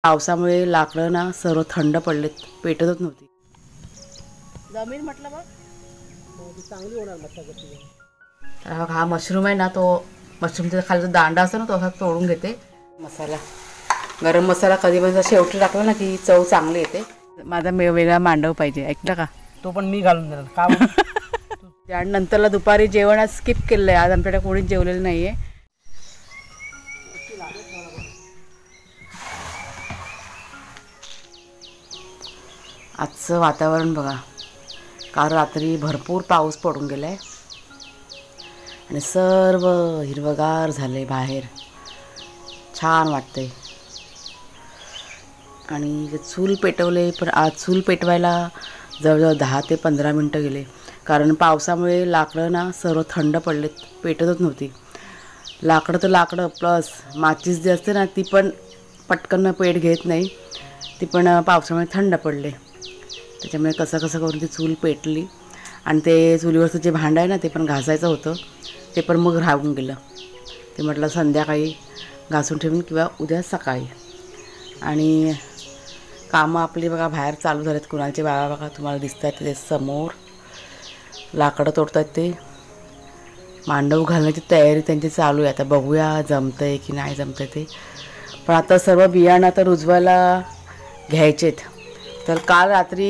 पावसामुळे लाकडं ना सर्व थंड पडलेत, पेटतच नव्हती. जमीन म्हटलं बघ चांगली होणार मच्छागती. हा मशरूम आहे ना, तो मशरूमचा खाली दांडा असतो ना, तो असा तोडून घेते. मसाला, गरम मसाला कधी पण शेवटी टाकला ना की चव चांगली येते. माझा वेगळा मांडव पाहिजे, ऐकलं का? तो पण मी घालून देणार का? त्यानंतरला दुपारी जेवण आज स्किप केलं आहे. आज आमच्याकडे कोणीच जेवलेलं नाही आहे. आजचं वातावरण बघा, काल रात्री भरपूर पाऊस पडून गेला आहे आणि सर्व हिरवगार झाले, बाहेर छान वाटते. आणि चूल पेटवले, पण आज चूल पेटवायला जवळजवळ 10 ते 15 मिनटं गेले, कारण पावसामुळे लाकडं ना सर्व थंड पडलेत, पेटतच नव्हती. लाकडं तर लाकडं प्लस माचीस जी असते ना, ती पण पटकन पेट घेत नाही, ती पण पावसामुळे थंड पडले. त्याच्यामुळे कसं करून ती चूल पेटली. आणि ते चुलीवरचं जे भांडं आहे ना, ते पण घासायचं होतं, ते पण मग राहून गेलं. ते म्हटलं संध्याकाळी घासून ठेवून किंवा उद्या सकाळी. आणि कामं आपली बघा बाहेर चालू झालेत. कुणालचे बाबा बघा तुम्हाला दिसत आहेत ते समोर, लाकडं तोडतात, ते मांडव घालण्याची तयारी त्यांची चालू आहे. आता बघूया जमतं आहे की नाही जमतं आहे ते. पण आता सर्व बियाणं आता रुजवायला घ्यायचेत. तर काल रात्री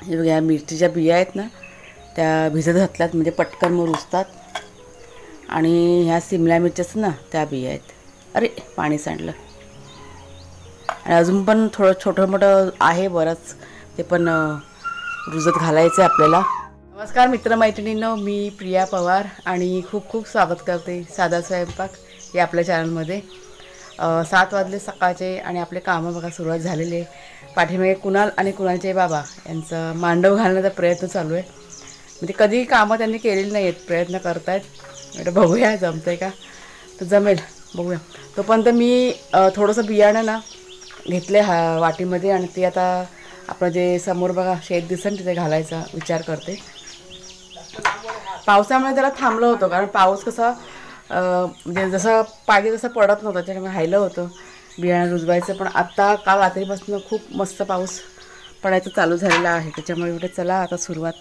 हे बघा, मिरचीच्या बिया आहेत ना, त्या भिजत घातल्यात, म्हणजे पटकन मग रुजतात. आणि ह्या सिमला मिरच्या असतात ना, त्या बिया आहेत. अरे पाणी सांडलं. आणि अजून पण थोडं छोटं मोठं आहे बरंच, ते पण रुजत घालायचं आहे आपल्याला. नमस्कार मित्रमैत्रिणींनो, मी प्रिया पवार आणि खूप खूप स्वागत करते साधा स्वयंपाक या आपल्या चॅनलमध्ये. 7 वाजले सकाळचे आणि आपले कामं बघा सुरुवात झालेली आहे. पाठीमागे कुणाल आणि कुणालचे बाबा यांचा मांडव घालण्याचा प्रयत्न चालू आहे. म्हणजे कधी कामं त्यांनी केलेली नाही आहेत, प्रयत्न करत आहेत. म्हणजे बघूया जमतं आहे का, तर जमेल, बघूया. तोपर्यंत मी थोडंसं बियाणं ना घेतले वाटीमध्ये, आणि ते आता आपलं जे समोर बघा शेत दिसेल तिथे घालायचा विचार करते. पावसामुळे जरा थांबलं होतं, कारण पाऊस कसा म्हणजे जसं पाहिजे तसं पडत नव्हतं, त्याच्यामुळे राहिलं होतं बियाणं रुजवायचं. पण आत्ता काल रात्रीपासून खूप मस्त पाऊस पडायचं चालू झालेला आहे. त्याच्यामुळे एवढे चला आता सुरुवात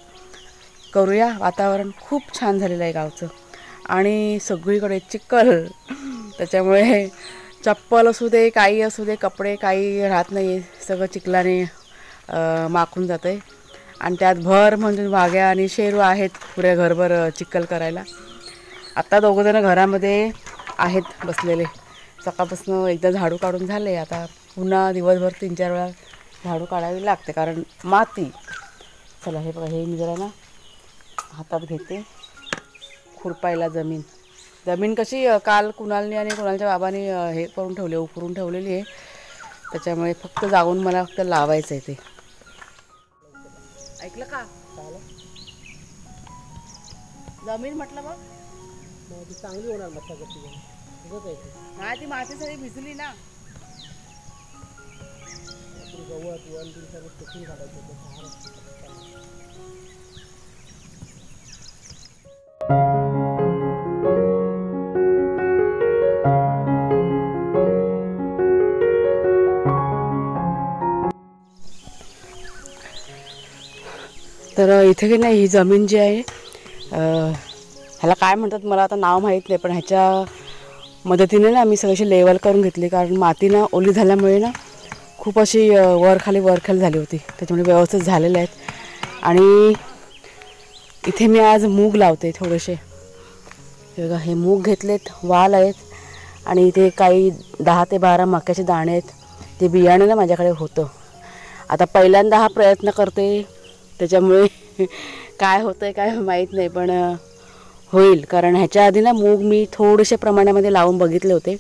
करूया. वातावरण खूप छान झालेलं आहे गावचं, आणि सगळीकडे चिखल, त्याच्यामुळे चप्पल असू दे, काही असू दे, कपडे काही राहत नाही, सगळं चिखलाने माखून जातं आहे. आणि त्यात भर म्हणजे वाघ्या आणि शेरू आहेत पुऱ्या घरभर चिखल करायला. आत्ता दोघंजणं घरामध्ये आहेत बसलेले. सकाळपासून एकदा झाडू काढून झाले, आता पुन्हा दिवसभर 3-4 वेळा झाडू काढावी लागते, कारण माती. चला हे बघा, हे मी जरा ना हातात घेते खुरपायला. जमीन कशी काल कुणालने आणि कुणालच्या बाबांनी हे करून ठेवले, उकरून ठेवलेली आहे, त्याच्यामुळे फक्त जाऊन मला फक्त लावायचं आहे ते. ऐकलं का? जमीन म्हटलं बघ चांगली होणार मच्छागती. नाही, ती माती सगळी भिजली ना. गवत वन सगळं टिकून काढायचं. तर इथे की नाही, ही जमीन जी आहे ह्याला काय म्हणतात मला आता नाव माहीत नाही, पण ह्याच्या मदतीने ना मी सगळी लेवल करून घेतली, कारण माती ना ओली झाल्यामुळे ना खूप अशी वरखाली झाली होती, त्याच्यामुळे व्यवस्थित झालेले आहेत. आणि इथे मी आज मूग लावते थोडेसे. बघा हे मूग घेतलेत, वाल आहेत, आणि इथे काही 10 ते 12 मक्याचे दाणे आहेत. ते बियाणे ना माझ्याकडे होतं. आता पहिल्यांदा हा प्रयत्न करते, त्याच्यामुळे काय होतं आहे काय माहीत नाही, पण होईल. कारण ह्याच्या आधी ना मूग मी थोडेसे प्रमाणामध्ये लावून बघितले होते,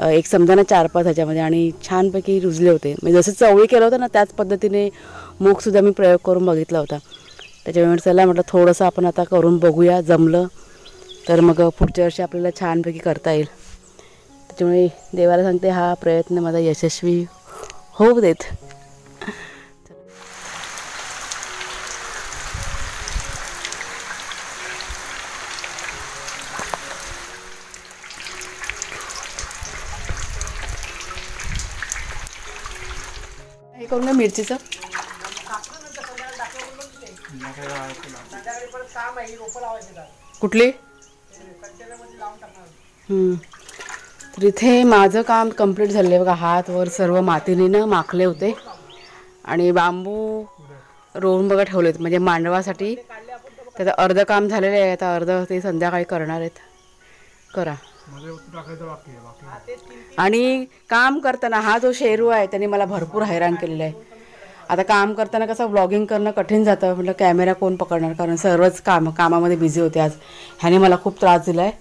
एक समजा ना 4-5 ह्याच्यामध्ये, आणि छानपैकी रुजले होते. म्हणजे जसं चवळी केलं होतं ना, त्याच पद्धतीने मूगसुद्धा मी प्रयोग करून बघितला होता. त्याच्यामुळे चला म्हटलं थोडंसं आपण आता करून बघूया, जमलं तर मग पुढच्या वर्षी आपल्याला छानपैकी करता येईल. त्याच्यामुळे देवाला सांगते हा प्रयत्न माझा यशस्वी होऊ देत. हे करून घ्या मिरचीचं. कुठली? तर इथे माझं काम कंप्लीट झालं आहे बघा. हात वर सर्व मातीने माखले होते आणि बांबू रोवून बघा ठेवलेत म्हणजे मांडवासाठी. त्याचं अर्ध काम झालेलं आहे, आता अर्ध ते संध्याकाळी करणार आहेत. करा. आणि काम करताना हा जो शेरू आहे त्याने मला भरपूर हैराण केलेलं आहे. आता काम करताना कसं व्लॉगिंग करणं कठीण जातं. म्हटलं कॅमेरा कोण पकडणार, कारण सर्वच कामामध्ये बिझी होते आज. ह्याने मला खूप त्रास दिला आहे.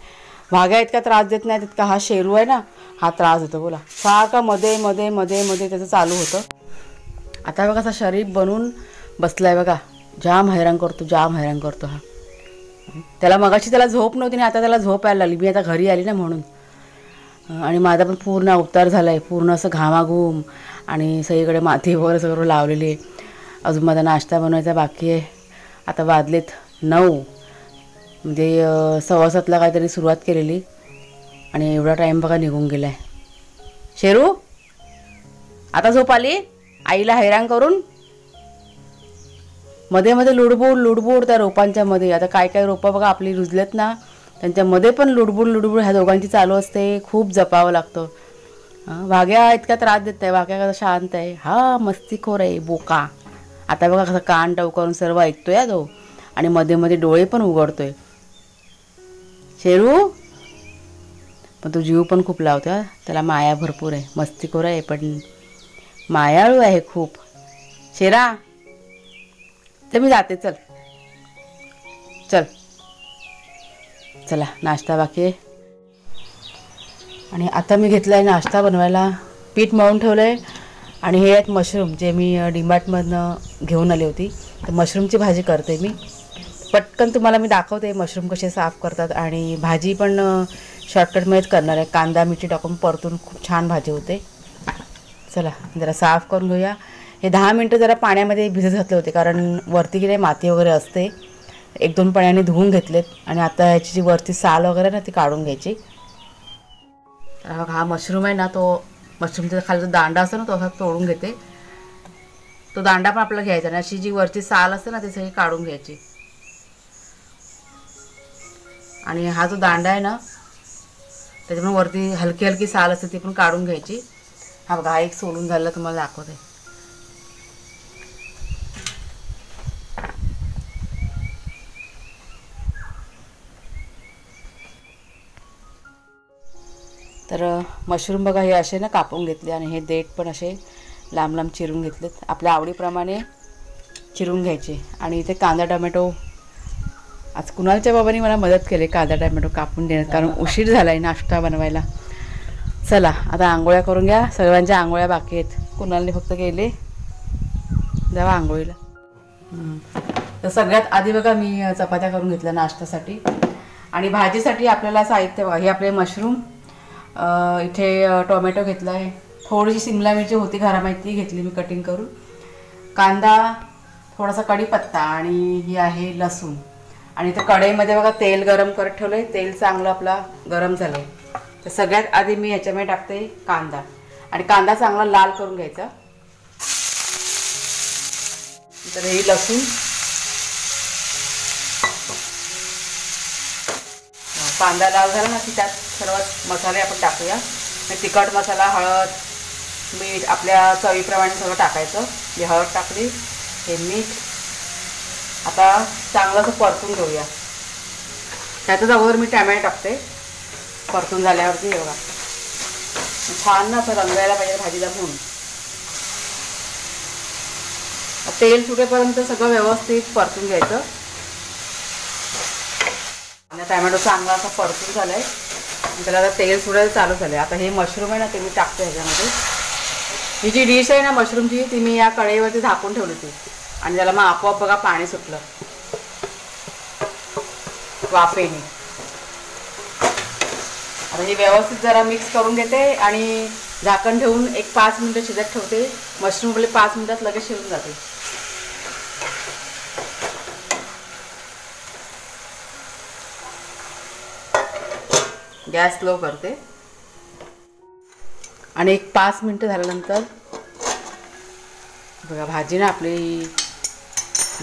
भाग्या इतका त्रास देत नाही तितका हा शेरू आहे ना, हा त्रास देतो. बोला, सारखा मध्ये मध्ये मध्ये मध्ये त्याचं चालू होतं. आता बघा असा शरीफ बनून बसलाय बघा. जाम हैराण करतो हा. त्याला मगाशी त्याला झोप नव्हती आणि आता त्याला झोप यायला लागली. मी आता घरी आली ना म्हणून. आणि माझा पण पूर्ण अवतार झाला आहे, पूर्ण असं घामाघूम आणि सगळीकडे माती वगैरे सगळं लावलेली आहे. अजून माझा नाश्ता बनवायचा बाकी आहे. आता वाजलेत 9, म्हणजे 6:15 काहीतरी सुरुवात केलेली आणि एवढा टाईम बघा निघून गेला आहे. शेरू आता झोप आली आईला हैराण करून. मध्ये मध्ये लुडबुड त्या रोपांच्या मध्ये. आता काय काय रोपं बघा आपली रुजलेत ना, त्यांच्यामध्ये पण लुडबुड ह्या दोघांची चालू असते. खूप जपावं लागतं. वाघ्या इतका त्रास देत आहे. वाघ्या कसा शांत आहे. हा मस्तीखोर आहे बोका. आता बघा कसं कान टवकारून सर्व ऐकतोय तो आणि मध्ये मध्ये डोळे पण उघडतोय. शेरू पण तो जीव पण खूप लावतो. त्याला माया भरपूर आहे. मस्तीखोर आहे पण मायाळू आहे खूप. शेरा तर मी जाते. चला नाश्ता बाकी आहे. आणि आता मी घेतला आहे नाश्ता बनवायला. पीठ मळून ठेवलं आहे आणि हे आहेत मशरूम जे मी डीमार्टमधनं घेऊन आली होती. तर मशरूमची भाजी करते मी. पटकन तुम्हाला मी दाखवते मशरूम कसे साफ करतात. आणि भाजी पण शॉर्टकटमध्येच करणार आहे. कांदा मिरची टाकून परतून खूप छान भाजी होते. चला जरा साफ करून घेऊया. हे 10 मिनटं जरा पाण्यामध्ये भिजत घातले होते, कारण वरती की नाही माती वगैरे असते. 1-2 पाण्याने धुवून घेतलेत. आणि आता याची जी वरती साल वगैरे ना ती काढून घ्यायची. हा मशरूम आहे ना, तो मशरूमचा खाली जो दांडा असतो ना तो असा तोडून घेते. तो दांडा पण आपल्याला घ्यायचा आणि अशी जी वरची साल असते ना ती सगळी काढून घ्यायची. आणि हा जो दांडा आहे ना त्याच्यामुळे वरती हलकी हलकी साल असते ती पण काढून घ्यायची. हा बघा एक सोलून झालेला तुम्हाला दाखवते. तर मशरूम बघा हे असे ना कापून घेतले आणि हे देठ पण असे लांब लांब चिरून घेतलेत. आपल्या आवडीप्रमाणे चिरून घ्यायचे. आणि इथे कांदा टमॅटो आज कुणालच्या बाबांनी मला मदत केली कांदा टमॅटो कापून देण्यात, कारण उशीर झाला आहे नाश्ता बनवायला. चला आता आंघोळ्या करून घ्या. सर्वांच्या आंघोळ्या बाकी आहेत. कुणालने फक्त गेले जावा आंघोळीला. तर सगळ्यात आधी बघा मी चपात्या करून घेतल्या नाश्त्यासाठी. आणि भाजीसाठी आपल्याला साहित्य बघा हे आपले मशरूम, इथे टोमॅटो घेतला आहे, थोडीशी शिमला मिरची होती घरामध्ये ती घेतली मी कटिंग करून, कांदा, थोडासा कढीपत्ता आणि ही आहे लसूण. आणि इथे कढईमध्ये बघा तेल गरम करत ठेवलं आहे. तेल चांगलं आपला गरम झालं आहे. तर सगळ्यात आधी मी याच्यामध्ये टाकते कांदा. आणि कांदा चांगला लाल करून घ्यायचा. तर हे लसूण, कांदा लाल झाला ना की त्यात सर्वात मसाले आपण टाकूया. तिखट मसाला, हळद, मीठ आपल्या चवीप्रमाणे सगळं टाकायचं. हे हळद टाकली, हे मीठ. आता चांगलं असं परतून घेऊया. त्याच्याच अगोदर मी टॅमॅटो टाकते. परतून झाल्यावरती हे बघा छान ना असं रंगायला पाहिजे भाजीला म्हणून. तेल सुटेपर्यंत सगळं व्यवस्थित परतून घ्यायचं. आणि टॅमॅटो चांगला असा परतून झाला आहे. त्याला आता तेल सुटायला चालू झालं आहे. आता हे मशरूम आहे ना ते मी टाकते ह्याच्यामध्ये. ही जी डिश आहे ना मशरूमची ती मी या कढईवरती झाकून ठेवली होती आणि त्याला मग आपोआप बघा पाणी सुटलं वाफेने. आता हे व्यवस्थित जरा मिक्स करून घेते आणि झाकण ठेवून एक 5 मिनिटं शिजत ठेवते. मशरूम आपले 5 मिनिटात लगेच शिजून जाते. गॅस स्लो करते. आणि एक 5 मिनिटं झाल्यानंतर बघा भाजी ना आपली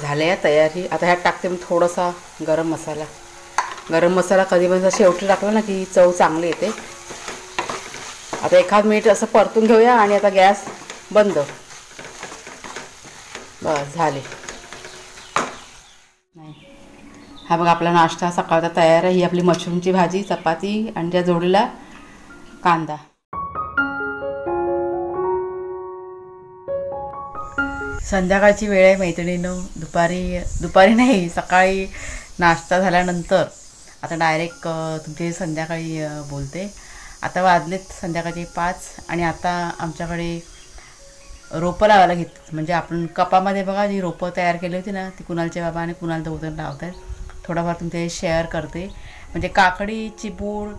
झाली आहे तयारी. आता ह्यात टाकते मी थोडासा गरम मसाला. गरम मसाला कधी पण शेवटी टाकला ना की चव चांगली येते. आता एखाद मिनिट असं परतून घेऊया आणि आता गॅस बंद. बस झाले. नाही हा बघा आपला नाश्ता सकाळचा तयार आहे. ही आपली मशरूमची भाजी, चपाती आणि त्या जोडीला कांदा. संध्याकाळची वेळ आहे मैत्रिणीनं. दुपारी नाही सकाळी नाश्ता झाल्यानंतर आता डायरेक्ट तुमचे संध्याकाळी बोलते. आता वाजलेत संध्याकाळचे 5 आणि आता आमच्याकडे रोपं लावायला घेत. म्हणजे आपण कपामध्ये बघा जी रोपं तयार केली होती ना ती कुणालचे बाबा आणि कुणाल दोघं लावत आहेत. थोडाफार तुमचे शेअर करते. म्हणजे काकडी, चिबूड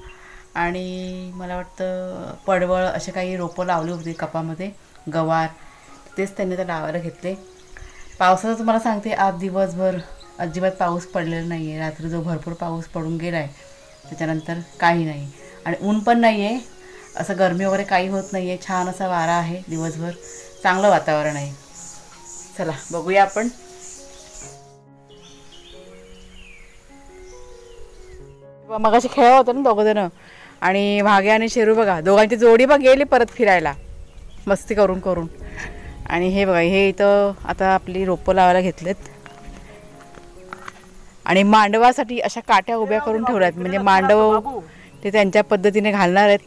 आणि मला वाटतं पडवळ असे काही रोपं लावली होती कपामध्ये, गवार. तेच त्यांनी तर लावायला घेतले. पावसाचं तुम्हाला सांगते आज दिवसभर अजिबात पाऊस पडलेला नाही आहे. रात्री जो भरपूर पाऊस पडून गेला आहे त्याच्यानंतर काही नाही. आणि ऊन पण नाही आहे, असं गरमी वगैरे काही होत नाही आहे. छान असा वारा आहे दिवसभर, चांगलं वातावरण आहे. चला बघूया आपण. मगाशी खेळ होतं ना दोघं जण आणि भाग्या आणि शेरू बघा दोघांची जोडी बघ गेली परत फिरायला मस्ती करून करून. आणि हे बघा हे इथं आता आपली रोपं लावायला घेतलेत आणि मांडवासाठी अशा काट्या उभ्या करून ठेवल्यात. म्हणजे मांडव ते त्यांच्या पद्धतीने घालणार आहेत.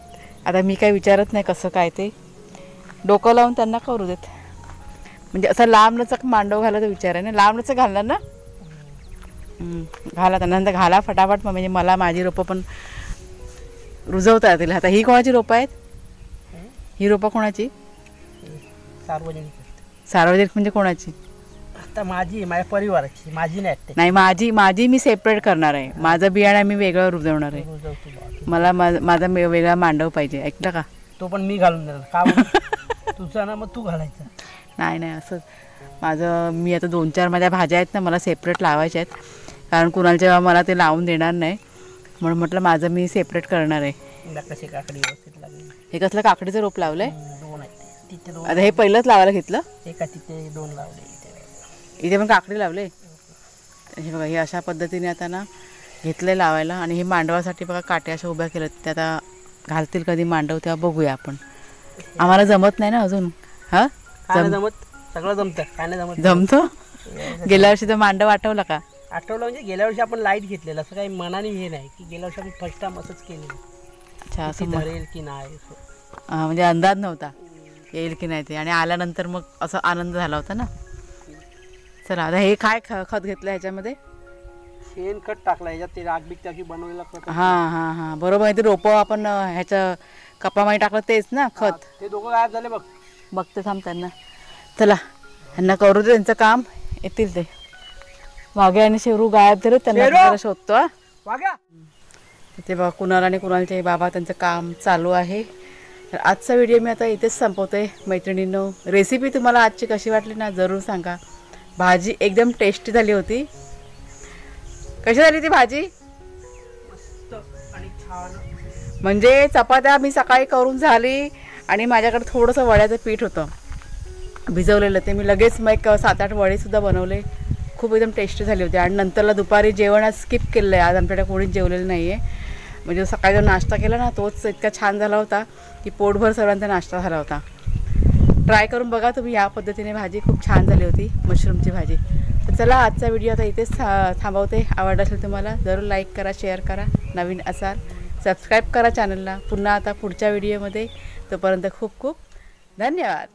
आता मी काही विचारत नाही कसं काय ते, डोकं लावून त्यांना करू देत. म्हणजे असं लांबलचक मांडव घालायचा विचार आहे ना. लांबलचक घालणार ना, घाला त्यांना घाला फटाफट. म्हणजे मला माझी रोपं पण रुजवता येतील. आता ही कोणाची रोपं आहेत? ही रोपं कोणाची? सार्वजनिक म्हणजे कोणाची? आता माझ्या परिवाराची, माझी नाही. माझी मी सेपरेट करणार आहे. माझं बियाणं मी वेगळं रुजवणार आहे. मला माझा वेगळा मांडव पाहिजे. ऐकलं का? तो पण मी घालून देणार का? तुझा ना मग तू घालायचा. नाही असं माझं मी आता 2-4 माझ्या भाज्या आहेत ना मला सेपरेट लावायच्या आहेत. कारण कुणाला मला ते लावून देणार नाही म्हणून म्हटलं माझं मी सेपरेट करणार आहे. कशी काकडी व्यवस्थित लागली. हे कसलं काकडीचं रोप लावलंय? 2 आहेत तिथे 2. आता हे पहिलंच लावायला घेतलं. एका तिथे 2 लावले. इथे पण काकडी लावले. हे बघा हे अशा पद्धतीने आता ना घेतले लावायला. आणि हे मांडवासाठी बघा काट्या अशा उभ्या केल्यात. ते आता घालतील कधी मांडव तेव्हा बघूया आपण. आम्हाला जमत नाही ना अजून. हा जमत, सगळं जमतं. काय नाही जमत. जमतो. गेल्या वर्षी तर मांडव आठवलं का? आठवलं म्हणजे गेल्या वर्षी आपण लाईट घेतलेलं. असं काही मनाने हे नाही की गेल्या वर्षी आपण फर्स्ट टाइम असंच केलेलं. अच्छा असं धरेल की नाही म्हणजे अंदाज नव्हता येईल की नाही ते. आणि आल्यानंतर मग असं आनंद झाला होता ना. चला आता हे काय खत घेतलं ह्याच्यामध्ये? शेणखत टाकलं ह्याच्यात. ते रागबीक टाकी बनवलेलं खत. हां बरोबर आहे. ते रोपं आपण ह्याचं कपामध्ये टाकलं तेच ना खत. ते दोघं गायब झाले बघ. बघते थांब त्यांना. चला ह्यांना करू दे त्यांचं काम, येतील ते. वाघे आणि शेरू गायब झाले, त्यांना जरा शोधतो. वाघ्या ते बघा कुणाल आणि कुणालचे बाबा त्यांचं काम चालू आहे. तर आजचा व्हिडिओ मी आता इथेच संपवते मैत्रिणींनो. रेसिपी तुम्हाला आजची कशी वाटली ना जरूर सांगा. भाजी एकदम टेस्टी झाली होती. कशी झाली ती भाजी? मस्त आणि छान. म्हणजे चपात्या मी सकाळी करून झाली आणि माझ्याकडे थोडंसं वड्याचं पीठ होतं भिजवलेलं. ते मी लगेच मग एक 7-8 वडेसुद्धा बनवले. खूप एकदम टेस्टी झाली होती. आणि नंतरला दुपारी जेवण आज स्किप केलेलं आहे. आज आमच्याकडे कोणीच जेवलेलं नाही आहे. म्हणजे सकाळी जो नाश्ता केला ना तोच इतका छान झाला होता की पोटभर सर्वांचा नाश्ता झाला होता. ट्राय करून बघा तुम्ही या पद्धतीने. भाजी खूप छान झाली होती मशरूमची भाजी. तर चला आजचा व्हिडिओ आता इथेच थांबवते. आवडला असेल तुम्हाला जरूर लाईक करा, शेअर करा. नवीन असाल सबस्क्राईब करा चॅनलला. पुन्हा आता पुढच्या व्हिडिओमध्ये. तोपर्यंत खूप खूप धन्यवाद.